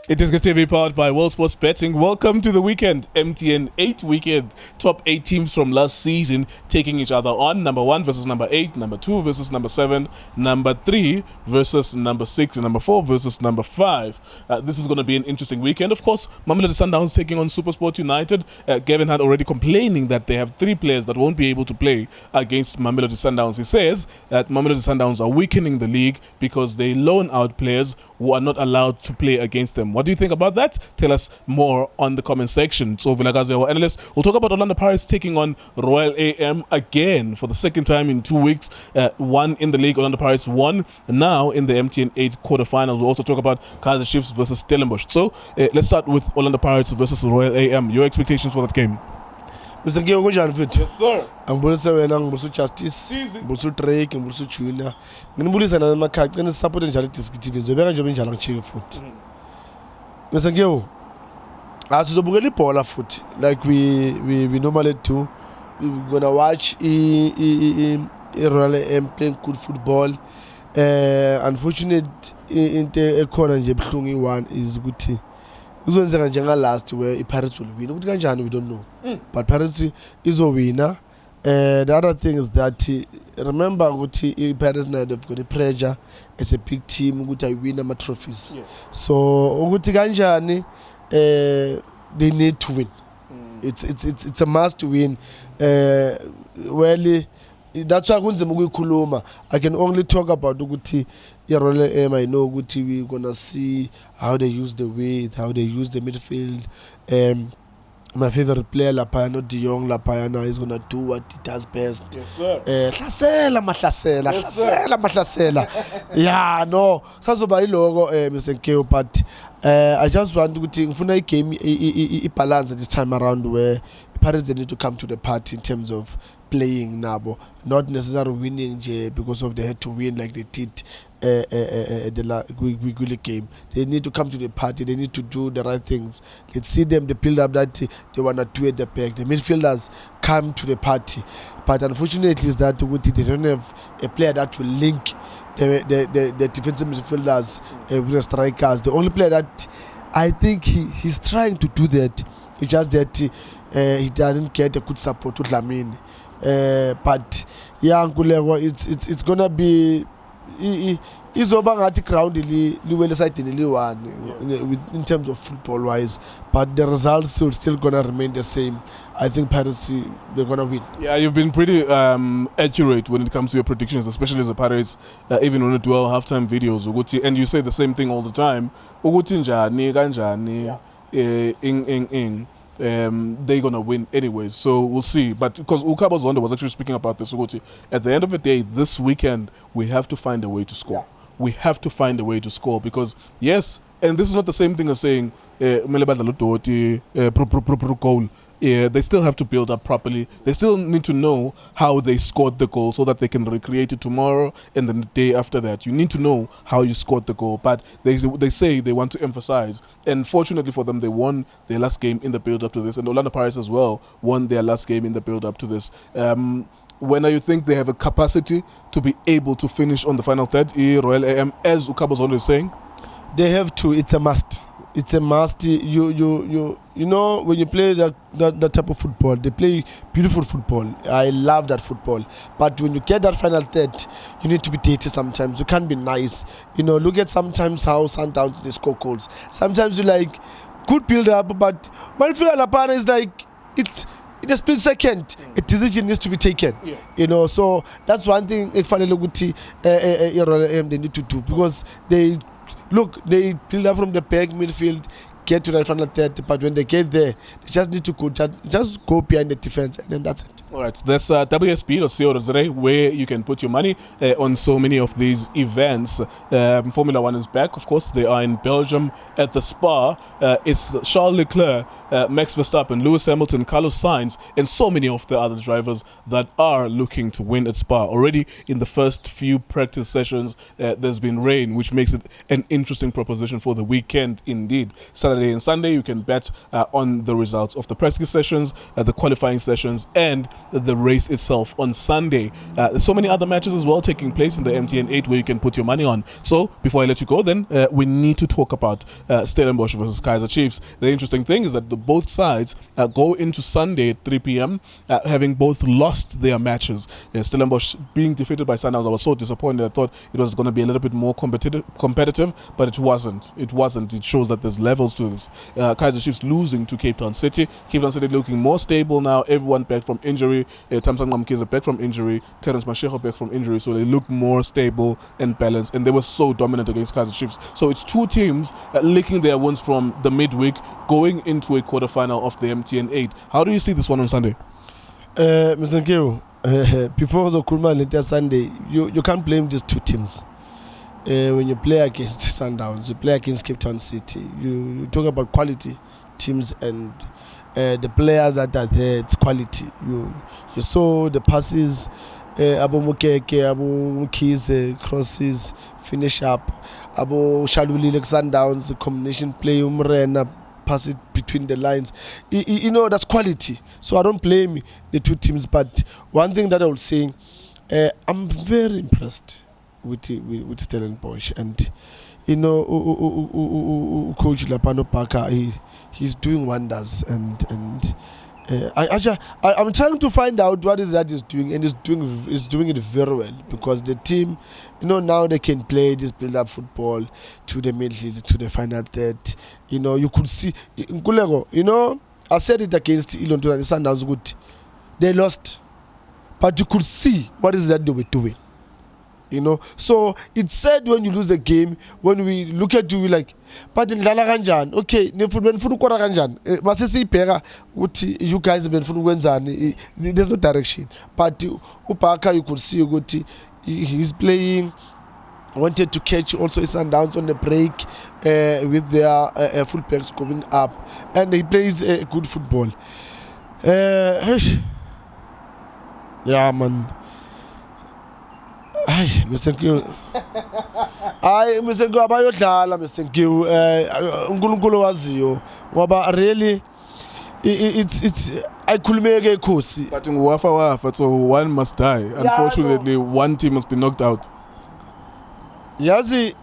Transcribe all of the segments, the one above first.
iDiskiTV powered by World Sports Betting. Welcome to the weekend, MTN 8 weekend. Top 8 teams from last season taking each other on. Number 1 versus number 8, number 2 versus number 7, number 3 versus number 6, and number 4 versus number 5. This is going to be an interesting weekend. Of course, Mamelodi Sundowns taking on Supersport United. Gavin had already complaining that they have 3 players that won't be able to play against Mamelodi Sundowns. He says that Mamelodi Sundowns are weakening the league because they loan out players who are not allowed to play against them. What do you think about that? Tell us more on the comment section. Tso Vilakazi, our analyst. We'll talk about Orlando Pirates taking on Royal AM again for the second time in 2 weeks. One in the league, Orlando Pirates won. Now in the MTN 8 quarterfinals, we'll also talk about Kaizer Chiefs versus Stellenbosch. So let's start with Orlando Pirates versus Royal AM. Your expectations for that game? Mr. Gio kunjani mfethu? Yes sir. Angibulisa wena, ngibulisa Justice, ngibulisa Drake, ngibulisa Junior. Nginibulisa namakhaya, ngene support njalo iDiskiTV. Ngizobeka nje benjalo ngichike futhi. Mr. Gio, asizobukela ibhola futhi like we normally do. We're gonna watch Royal AM playing good football. Unfortunate into ekhona nje ebhlungu i1 is ukuthi uzenzeka njenga last where iPirates will win. Ukuthi kanjani we don't know. But Pirates is a winner. The other thing is that remember ukuthi iPirates now they've got a pressure as a big team ukuthi I win ama trophies. Yeah. So ukuthi kanjani they need to win. It's a must win. Well, that's why kunzima ukuyikhuluma. I can only talk about ukuthi Royal AM. I know ukuthi we're gonna see how they use the width, how they use the midfield. My favorite player lapha, not De Jong lapha, now is gonna do what he does best. Yes sir. Hlasela. Yeah, no. Sazoba ilogo Mr. Keo, but I just want to ngifuna igame balance this time around where Pirates they need to come to the party in terms of playing nabo, not necessarily winning because of they had to win like they did the game. They need to come to the party. They need to do the right things. Let's see them, the build up that they want to do at the back. The midfielders come to the party, but unfortunately is that they don't have a player that will link the defensive midfielders with the strikers. The only player that I think he's trying to do that, it's just that he doesn't get a good support with Lamine. But yeah, it's gonna be izoba ngathi ground liwele side one in terms of football wise, but the results will still gonna remain the same. I think Pirates they're gonna win. Yeah, you've been pretty accurate when it comes to your predictions, especially as the Pirates. Even when you do our halftime videos, and you say the same thing all the time. They're gonna win anyways, so we'll see. But because Ukaba Zondo was actually speaking about this, at the end of the day, this weekend we have to find a way to score. Yeah. We have to find a way to score because yes, and this is not the same thing as saying goal. Yeah, they still have to build up properly. They still need to know how they scored the goal so that they can recreate it tomorrow and then the day after that. You need to know how you scored the goal. But they say they want to emphasize. And fortunately for them, they won their last game in the build-up to this. And Orlando Pirates as well won their last game in the build-up to this. When do you think they have a capacity to be able to finish on the final third? Royal AM, as Ukabazon is saying? They have to. It's a must. It's a must. You know when you play that type of football, they play beautiful football. I love that football. But when you get that final third, you need to be dirty sometimes. You can't be nice. Look at sometimes how Sundowns they score goals. Sometimes you like good build up, but when Lapana is like in a split second, a decision needs to be taken. Yeah. So that's one thing they need to do because they build up from the back midfield, get to the final third, but when they get there, they just need to go behind the defense, and then that's it. All right, that's WSP.co.za where you can put your money on so many of these events. Formula One is back, of course. They are in Belgium at the Spa. It's Charles Leclerc, Max Verstappen, Lewis Hamilton, Carlos Sainz, and so many of the other drivers that are looking to win at Spa. Already in the first few practice sessions, there's been rain, which makes it an interesting proposition for the weekend indeed. Saturday and Sunday, you can bet on the results of the practice sessions, the qualifying sessions, and the race itself on Sunday. There's so many other matches as well taking place in the MTN 8 where you can put your money on. So before I let you go, then we need to talk about Stellenbosch versus Kaizer Chiefs. The interesting thing is that both sides go into Sunday at 3 p.m. Having both lost their matches. Stellenbosch being defeated by Sundowns, I was so disappointed. I thought it was going to be a little bit more competitive, but it wasn't. It shows that there's levels to this. Kaizer Chiefs losing to Cape Town City. Cape Town City looking more stable now. Everyone back from injury. Tamsang Mamkeza back from injury. Terence Mashego back from injury. So they look more stable and balanced. And they were so dominant against Kaizer Chiefs. So it's two teams licking their wounds from the midweek, going into a quarterfinal of the MTN 8. How do you see this one on Sunday? Mr. Nkeo, before the Kurma Sunday, you can't blame these two teams. When you play against Sundowns, you play against Cape Town City, you talk about quality teams and the players that are there, it's quality. You saw the passes, Abu Mukeke, Abu Kaizer, crosses, finish up, Abu Shaluli, Sundowns, the combination play, Umrena, pass it between the lines. You know, that's quality. So I don't blame the two teams, but one thing that I would say, I'm very impressed with Stellenbosch, and you know, Coach Lapano Parker, he's doing wonders, and I'm trying to find out what is that he's doing, and he's doing it very well, because the team, you know, now they can play this build-up football to the middle, to the final third. You know, you could see Nkulego, you know, I said it against Ilonto and Sundowns, good. They lost, but you could see what is that they were doing. You know, so it's sad when you lose the game. When we look at you, we like, but in Lala Ganjan, okay, when Furu Kora Ganjan, Masisi Pera, what you guys have been Furu Wenzan, there's no direction. But Upaka, you could see he's playing, wanted to catch also Sundowns on the break with their full backs coming up, and he plays good football. Yeah, man. Ay, Mr. Nkeo. Ay, Mr. Nkeo abayodlala, Mr. Nkeo. Unkulunkulu waziyo. Ngoba really it's ayikhulumeke ikhosi. But wafa, so one must die. Unfortunately, one team must be knocked out. Yazi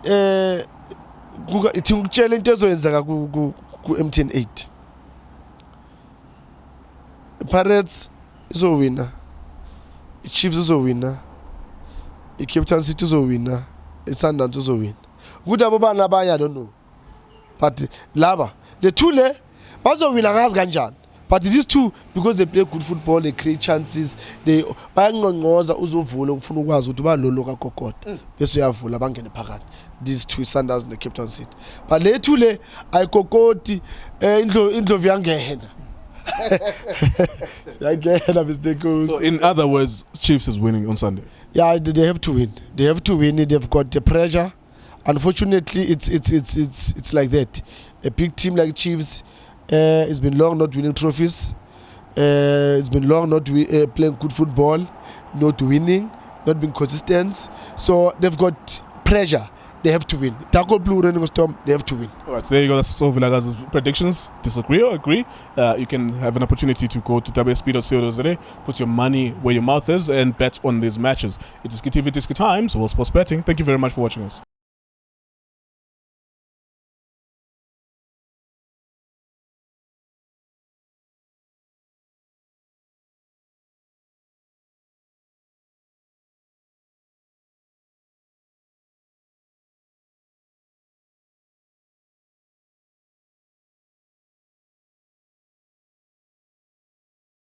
ithi ngikutshela into ezoyenzeka ku MTN 8. Pirates izowina. Chiefs izowina. Cape Town City izowina, Sundowns izowina. Ukuthi abo bana abanye I don't know. But laba, the two le bazowina ngazi kanjani. But these two, because they play good football, they create chances, they bayangqongqoza uzovula ukufuna ukwazi ukuthi balolo kakokota. Bese uyavula bangene phakathi. These two, Sundowns and the Cape Town City. But le two le ayikokoti indlovu yangena. So in other words, Chiefs is winning on Sunday. Yeah, they have to win. They have to win. They've got the pressure. Unfortunately, it's like that. A big team like Chiefs, it's been long not winning trophies. It's been long not playing good football, not winning, not being consistent. So they've got pressure. They have to win. Tackle Blue running a storm, they have to win. All right, so there you go. That's Tso Vilakazi's predictions. Disagree or agree? You can have an opportunity to go to wsp.co.za, put your money where your mouth is, and bet on these matches. It is iDiskiTV, Disc Times, World Sports Betting. Thank you very much for watching us.